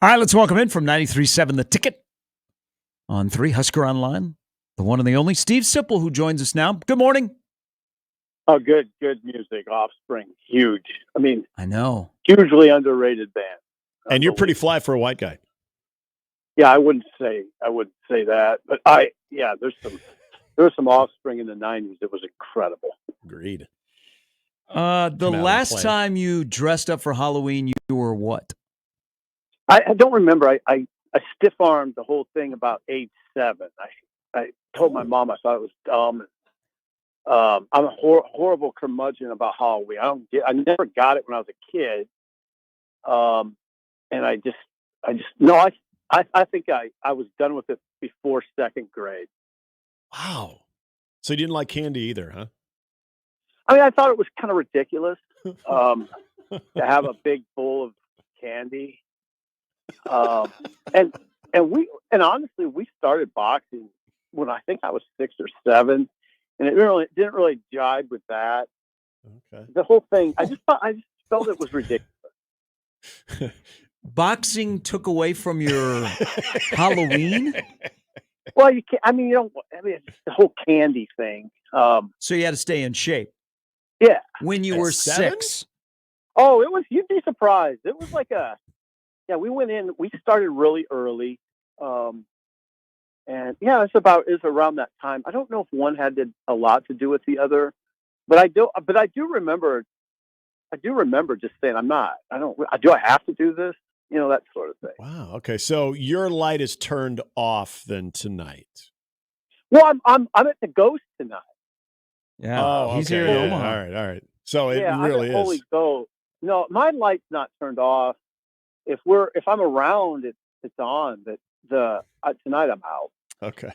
All right, let's welcome in from 93.7 The Ticket on 3 Husker Online, the one and the only Steve Sipple, who joins us now. Good morning. Oh, good music. Offspring, huge. I mean, I know. hugely underrated band. And you're pretty fly for a white guy. Yeah, I wouldn't say that, but there's some Offspring in the '90s that was incredible. Agreed. The last time you dressed up for Halloween, you were what? I don't remember. I stiff-armed the whole thing about age 7. I told my mom I thought it was dumb. I'm a horrible curmudgeon about Halloween. I never got it when I was a kid. And I think I was done with it before second grade. Wow. So you didn't like candy either, huh? I mean, I thought it was kind of ridiculous to have a big bowl of candy. And honestly, we started boxing when I think I was 6 or 7, and it didn't really jibe with that. Okay. The whole thing, I just felt it was ridiculous. Boxing took away from your Halloween? Well, you can't. I mean, it's the whole candy thing. So you had to stay in shape. Yeah. When you were 7? 6. Oh, it was. You'd be surprised. It was like we went in. We started really early, and it's around that time. I don't know if one had a lot to do with the other, but I do remember. I do remember just saying, do I have to do this? That sort of thing. Wow. Okay. So your light is turned off then tonight. Well, I'm at the Ghost tonight. Yeah. Oh, he's okay. here in Yeah, Omaha. All right. So it I'm really at is. Holy Ghost. No, my light's not turned off. If I'm around, it's on. But tonight I'm out. Okay.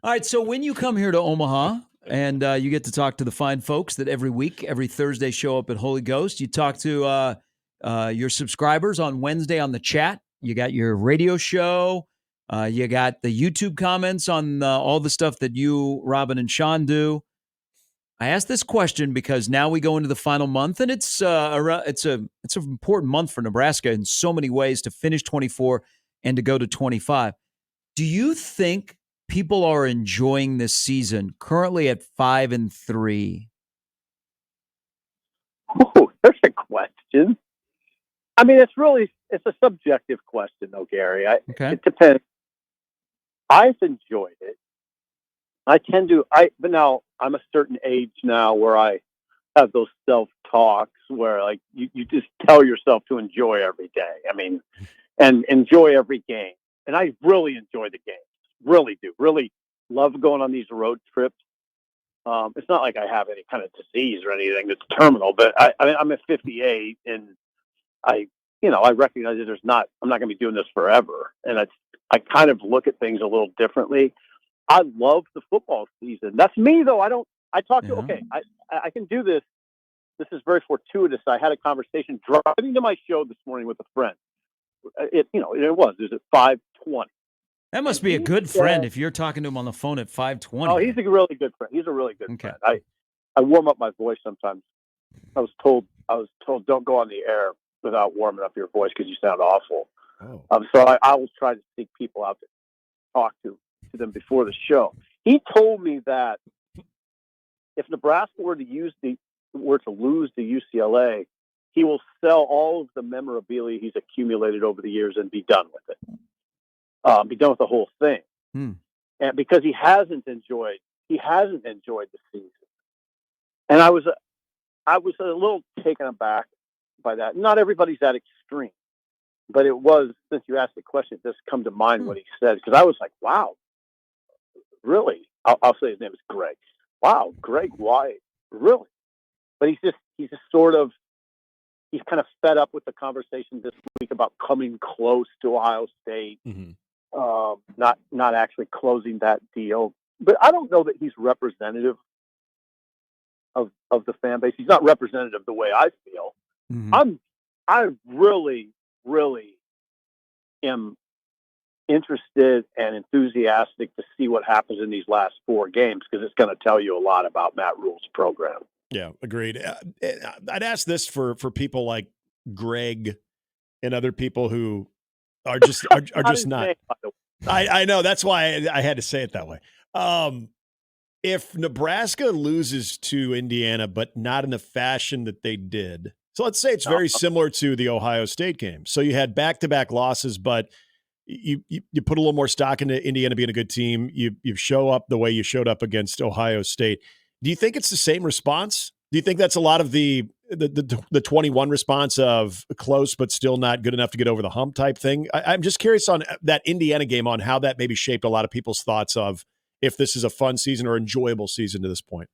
All right, so when you come here to Omaha and you get to talk to the fine folks that every Thursday show up at Holy Ghost, you talk to your subscribers on Wednesday on the chat. You got your radio show. You got the YouTube comments on all the stuff that you, Robin, and Sean do. I asked this question because now we go into the final month, and it's an important month for Nebraska in so many ways to finish 24 and to go to 25. Do you think people are enjoying this season currently at 5-3? Oh, there's a question. I mean, it's a subjective question, though, Gary. It depends. I've enjoyed it. But now I'm a certain age now where I have those self-talks where like you just tell yourself to enjoy every day. I mean, and enjoy every game. And I really enjoy the games. Really do. Really love going on these road trips. It's not like I have any kind of disease or anything that's terminal, but I'm at 58 and I recognize that I'm not going to be doing this forever. And I kind of look at things a little differently. I love the football season. That's me though. I can do this. This is very fortuitous. I had a conversation driving to my show this morning with a friend. It was at 5:20. That must be a good friend if you're talking to him on the phone at 5:20. Oh, he's a really good friend. He's a really good friend. I warm up my voice sometimes. I was told don't go on the air without warming up your voice because you sound awful. Oh. So I will try to seek people out to talk to them before the show. He told me that if Nebraska were to lose to UCLA, he will sell all of the memorabilia he's accumulated over the years and be done with it. Be done with the whole thing. And because he hasn't enjoyed the season. And I was a little taken aback by that. Not everybody's that extreme, but it was, since you asked the question, it just come to mind what he said, because I was like, wow, really? I'll say his name is Greg. Wow, Greg, why? Really? But he's kind of fed up with the conversation this week about coming close to Ohio State, not actually closing that deal. But I don't know that he's representative of the fan base. He's not representative the way I feel. I really, really am interested and enthusiastic to see what happens in these last 4 games, because it's going to tell you a lot about Matt Rule's program. Yeah, agreed. I'd ask this for people like Greg and other people who are just His not. name, by the way. I know, that's why I had to say it that way. If Nebraska loses to Indiana, but not in the fashion that they did, so let's say it's very similar to the Ohio State game. So you had back-to-back losses, but you put a little more stock into Indiana being a good team. You show up the way you showed up against Ohio State. Do you think it's the same response? Do you think that's a lot of the 21 response of close but still not good enough to get over the hump type thing? I'm just curious on that Indiana game, on how that maybe shaped a lot of people's thoughts of if this is a fun season or enjoyable season to this point.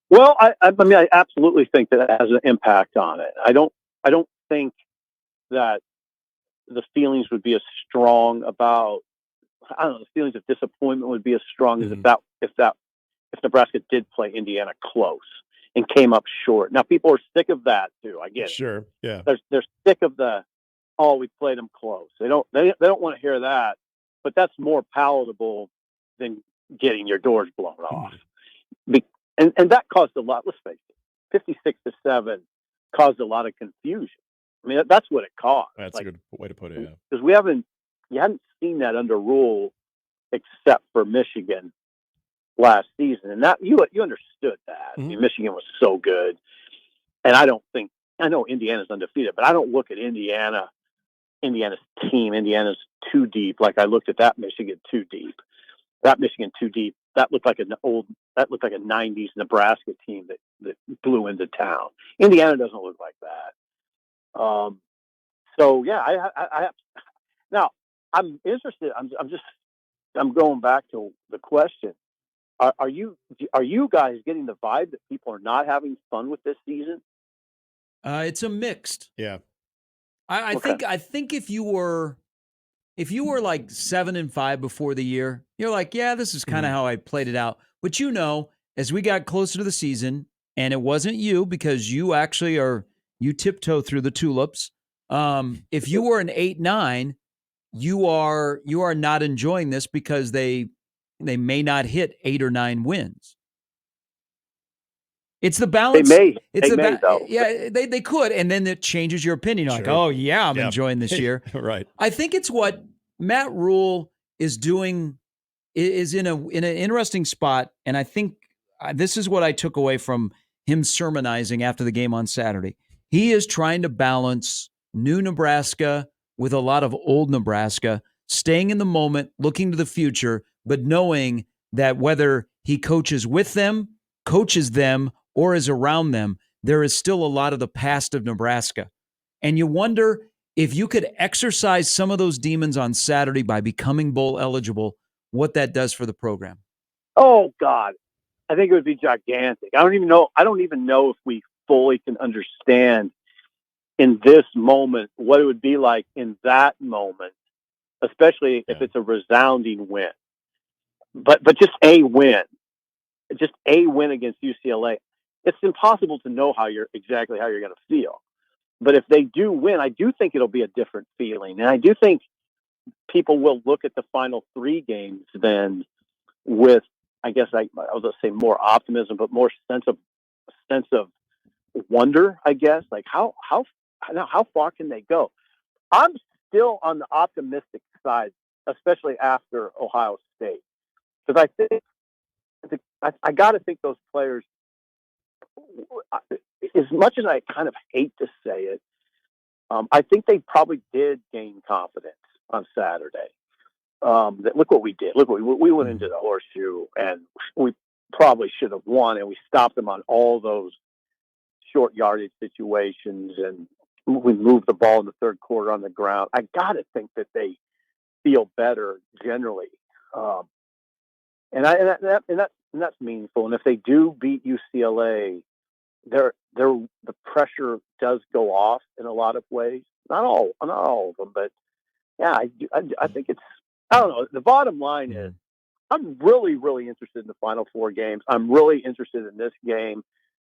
Well, I mean, I absolutely think that it has an impact on it. I don't think that the feelings would be as strong about, I don't know, the feelings of disappointment would be as strong as if Nebraska did play Indiana close and came up short. Now, people are sick of that too. I get it. Sure, yeah. They're sick of we played them close. They don't want to hear that, but that's more palatable than getting your doors blown off. And that caused a lot. Let's face it, 56-7 caused a lot of confusion. I mean, that's what it caused. That's a good way to put it. Yeah, because you hadn't seen that under rule except for Michigan last season, and that you understood that. I mean, Michigan was so good, and I know Indiana's undefeated, but I don't look at Indiana's team. Indiana's too deep. Like I looked at that Michigan too deep. That Michigan too deep. That looked like a 90s Nebraska team that blew into town. Indiana doesn't look like that. So yeah, I now I'm interested. I'm going back to the question. Are you guys getting the vibe that people are not having fun with this season? It's a mixed. Yeah. I think if you were like 7-5 before the year, you're like, yeah, this is kind of how I played it out. But as we got closer to the season, and it wasn't you because you actually you tiptoe through the tulips. If you were an 8-9, you are not enjoying this because they may not hit 8 or 9 wins. It's the balance. They may though. Yeah, they could, and then it changes your opinion. You're like, oh yeah, I'm enjoying this year. Right. I think it's what Matt Rule is doing is in an interesting spot, and I think this is what I took away from him sermonizing after the game on Saturday. He is trying to balance new Nebraska with a lot of old Nebraska, staying in the moment, looking to the future, but knowing that whether he coaches with them, coaches them, or is around them, there is still a lot of the past of Nebraska. And you wonder if you could exercise some of those demons on Saturday by becoming bowl eligible, what that does for the program. Oh God, I think it would be gigantic. I don't even know if we fully can understand in this moment what it would be like in that moment, especially if it's a resounding win. But just a win against UCLA. It's impossible to know exactly how you're going to feel. But if they do win, I do think it'll be a different feeling, and I do think people will look at the final 3 games then with, I guess I was going to say more optimism, but more sense of wonder. I guess like how far can they go? I'm still on the optimistic side, especially after Ohio State, because I think I got to think those players, as much as I kind of hate to say it, I think they probably did gain confidence on Saturday. Look what we did. Look what we went into the horseshoe, and we probably should have won, and we stopped them on all those short yardage situations, and we moved the ball in the third quarter on the ground. I got to think that they feel better generally, and that's meaningful. And if they do beat UCLA, the pressure does go off in a lot of ways. Not all of them, but yeah, I think it's. I don't know. The bottom line is, I'm really, really interested in the Final Four games. I'm really interested in this game.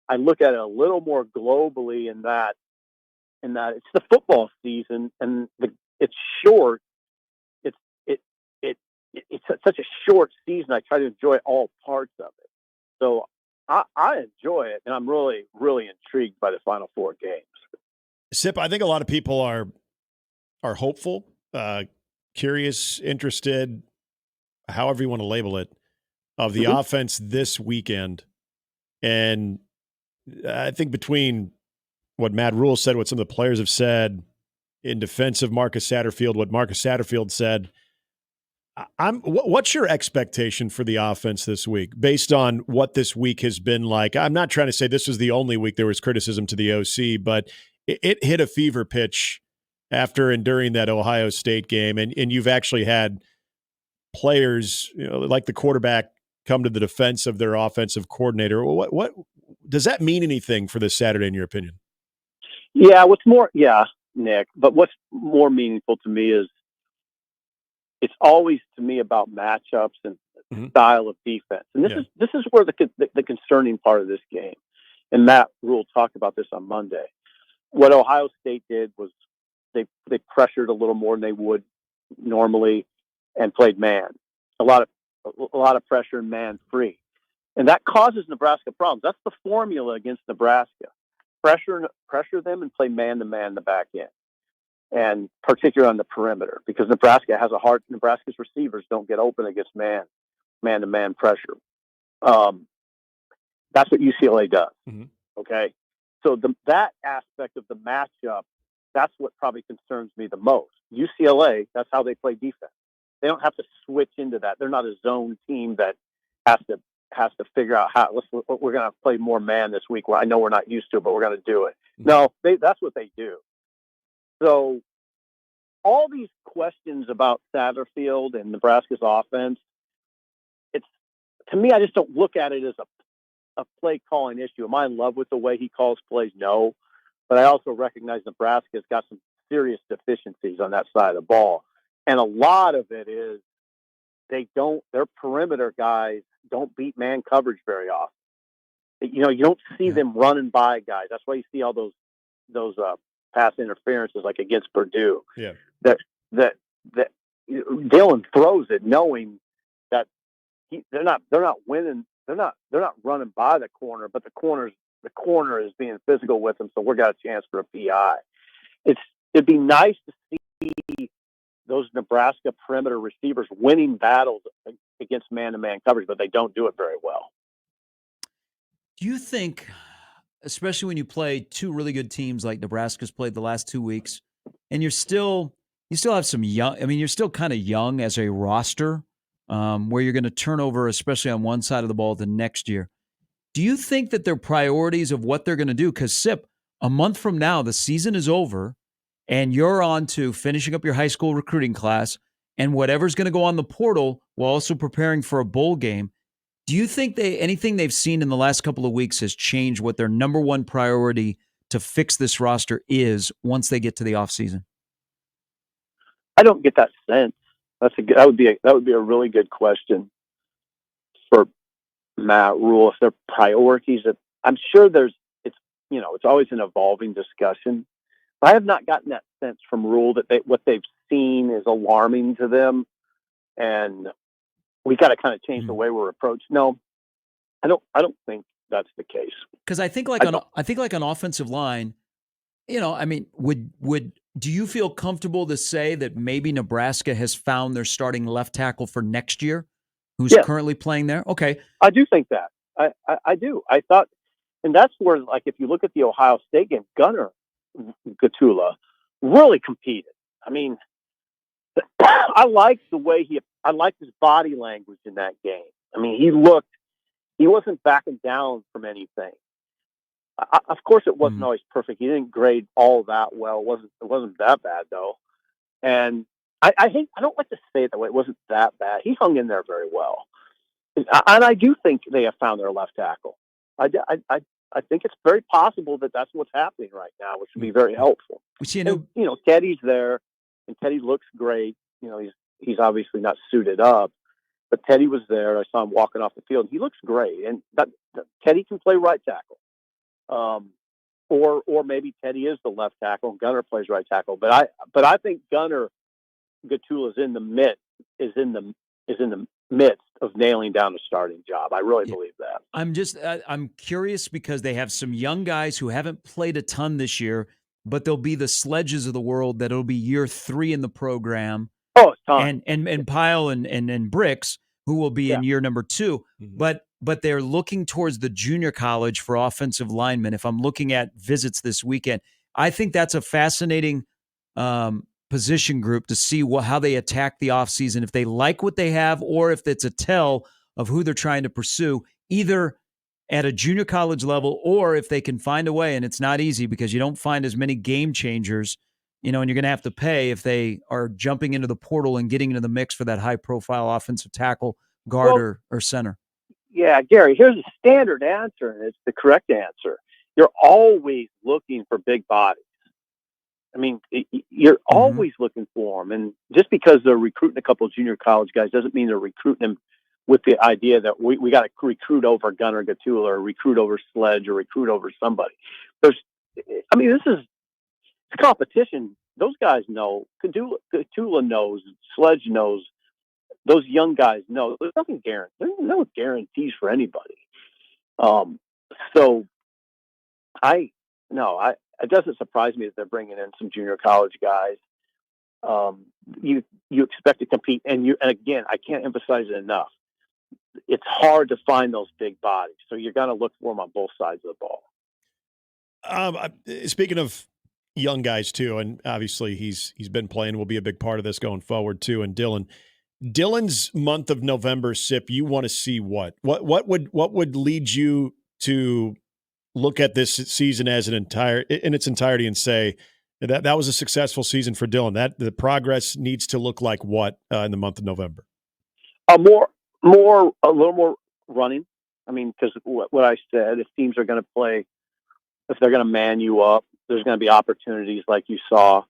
I look at it a little more globally in that it's the football season and it's short. It's such a short season. I try to enjoy all parts of it. So I enjoy it, and I'm really, really intrigued by the Final Four games. Sip, I think a lot of people are hopeful curious, interested, however you want to label it, of the offense this weekend. And I think between what Matt Rule said, what some of the players have said in defense of Marcus Satterfield, what Marcus Satterfield said, what's your expectation for the offense this week based on what this week has been like? I'm not trying to say this was the only week there was criticism to the OC, but it hit a fever pitch after and during that Ohio State game. And you've actually had players, like the quarterback, come to the defense of their offensive coordinator. What does that mean anything for this Saturday, in your opinion? Yeah, Nick, but what's more meaningful to me is it's always to me about matchups and style of defense. And this is where the concerning part of this game. And Matt Rule talked about this on Monday. What Ohio State did was they pressured a little more than they would normally and played man. A lot of pressure and man free. And that causes Nebraska problems. That's the formula against Nebraska. Pressure them and play man to man in the back end. And particularly on the perimeter, because Nebraska's receivers don't get open against man-to-man pressure. That's what UCLA does. Okay. So that aspect of the matchup, that's what probably concerns me the most. UCLA, that's how they play defense. They don't have to switch into that. They're not a zone team that has to figure out how we're going to play more man this week. Well, I know we're not used to it, but we're going to do it. No, that's what they do. So all these questions about Satterfield and Nebraska's offense, to me, I just don't look at it as a play calling issue. Am I in love with the way he calls plays? No. But I also recognize Nebraska's got some serious deficiencies on that side of the ball. And a lot of it is their perimeter guys don't beat man coverage very often. You don't see them running by guys. That's why you see all those pass interferences like against Purdue. Yeah. That Dylan throws it knowing that they're not winning. They're not running by the corner, but the corner is being physical with them. So we got a chance for a PI. It'd be nice to see those Nebraska perimeter receivers winning battles against man-to-man coverage, but they don't do it very well. Do you think, especially when you play two really good teams like Nebraska's played the last 2 weeks, and you still have some young, you're still kind of young as a roster, where you're going to turn over, especially on one side of the ball, the next year. Do you think that their priorities of what they're going to do? Because Sip, a month from now, the season is over, and you're on to finishing up your high school recruiting class, and whatever's going to go on the portal while also preparing for a bowl game. Do you think anything they've seen in the last couple of weeks has changed what their number one priority to fix this roster is once they get to the offseason? I don't get that sense. That would be a really good question for Matt Rule. If their priorities, I'm sure it's always an evolving discussion. I have not gotten that sense from Rule that what they've seen is alarming to them, and we got to kind of change the way we're approached. No, I don't think that's the case. Because I think like an offensive line, do you feel comfortable to say that maybe Nebraska has found their starting left tackle for next year, who's currently playing there? Okay, I do think that. I do. I thought, and that's where, like, if you look at the Ohio State game, Gunnar Gatula really competed. I liked the way I liked his body language in that game. He wasn't backing down from anything. Of course, it wasn't always perfect. He didn't grade all that well. It wasn't that bad though. And I don't like to say it that way. It wasn't that bad. He hung in there very well. And I do think they have found their left tackle. I think it's very possible that that's what's happening right now, which would be very helpful. Teddy's there, and Teddy looks great. He's obviously not suited up, but Teddy was there. I saw him walking off the field. He looks great, and Teddy can play right tackle, or maybe Teddy is the left tackle and Gunnar plays right tackle. But I think Gunnar Gatula is in the midst of nailing down a starting job. I really believe that. I'm curious because they have some young guys who haven't played a ton this year. but there'll be the Sledges of the world that it'll be year 3 in the program. Oh, it's time. And Pyle and Bricks, who will be in year number 2. Mm-hmm. But they're looking towards the junior college for offensive linemen. If I'm looking at visits this weekend, I think that's a fascinating position group to see how they attack the offseason, if they like what they have or if it's a tell of who they're trying to pursue, either at a junior college level or if they can find a way. And it's not easy because you don't find as many game changers, and you're going to have to pay if they are jumping into the portal and getting into the mix for that high-profile offensive tackle, guard, or center. Yeah, Gary, here's a standard answer, and it's the correct answer. You're always looking for big bodies. I mean, you're always looking for them. And just because they're recruiting a couple of junior college guys doesn't mean they're recruiting them with the idea that we got to recruit over Gunnar Gatula or recruit over Sledge or recruit over somebody. This is competition. Those guys know. Gatula knows. Sledge knows. Those young guys know. There's nothing guaranteed. There's no guarantees for anybody. It doesn't surprise me that they're bringing in some junior college guys. You expect to compete, and again, I can't emphasize it enough. It's hard to find those big bodies, so you're going to look for them on both sides of the ball. Speaking of young guys too, and obviously he's been playing, will be a big part of this going forward too. And Dylan's month of November, Sip, you want to see what would lead you to look at this season as in its entirety and say that was a successful season for Dylan? That the progress needs to look like what in the month of November? A little more running. I mean, because what I said, if teams are going to play, if they're going to man you up, there's going to be opportunities like you saw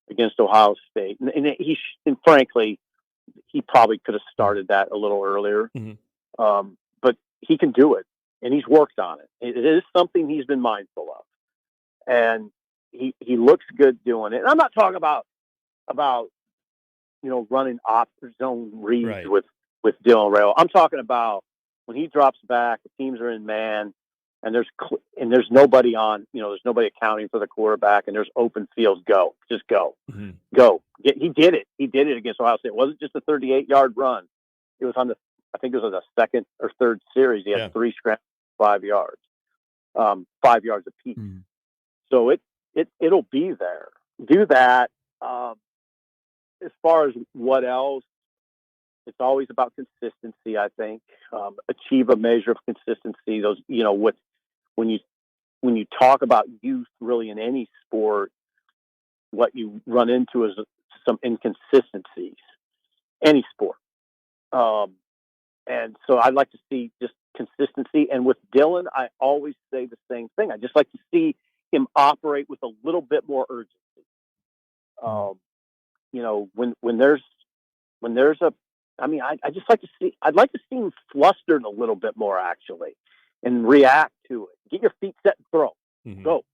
against Ohio State, and frankly, he probably could have started that a little earlier. But he can do it, and he's worked on it. It is something he's been mindful of, and he looks good doing it. And I'm not talking about running off zone reads with Dylan Raiola. I'm talking about when he drops back, the teams are in man, and there's nobody on. There's nobody accounting for the quarterback, and there's open fields. Go, just go, go. He did it. He did it against Ohio State. It wasn't just a 38-yard run. It was I think it was the second or third series. He had 3 scrambles, 5 yards, 5 yards apiece. So it'll be there. Do that. As far as what else, it's always about consistency. I think achieve a measure of consistency. Those, when you talk about youth, really in any sport, what you run into is some inconsistencies. Any sport, and so I'd like to see just consistency. And with Dylan, I always say the same thing. I just like to see him operate with a little bit more urgency. When there's a, I just like to see. I'd like to see him flustered a little bit more actually, and react to it. Get your feet set and throw. Go.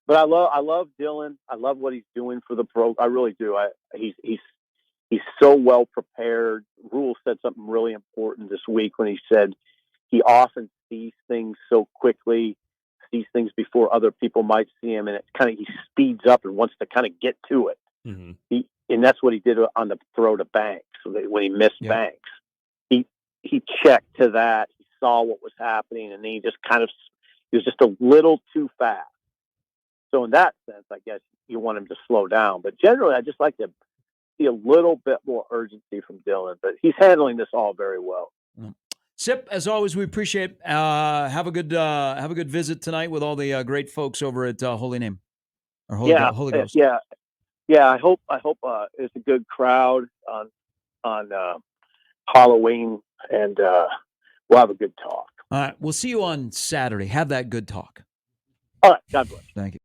But I love Dylan. I love what he's doing for the pro. I really do. He's so well prepared. Rule said something really important this week when he said he often sees things so quickly, sees things before other people might see him, and he speeds up and wants to kind of get to it. And that's what he did on the throw to Banks when he missed Banks. He checked to that. He saw what was happening, and then he was just a little too fast. So in that sense, I guess you want him to slow down. But generally, I just like to see a little bit more urgency from Dylan. But he's handling this all very well. Sip, as always, we appreciate it. Have a good visit tonight with all the great folks over at Holy Name or Holy Ghost. Yeah. I hope it's a good crowd on Halloween, and we'll have a good talk. All right, we'll see you on Saturday. Have that good talk. All right, God bless. Thank you.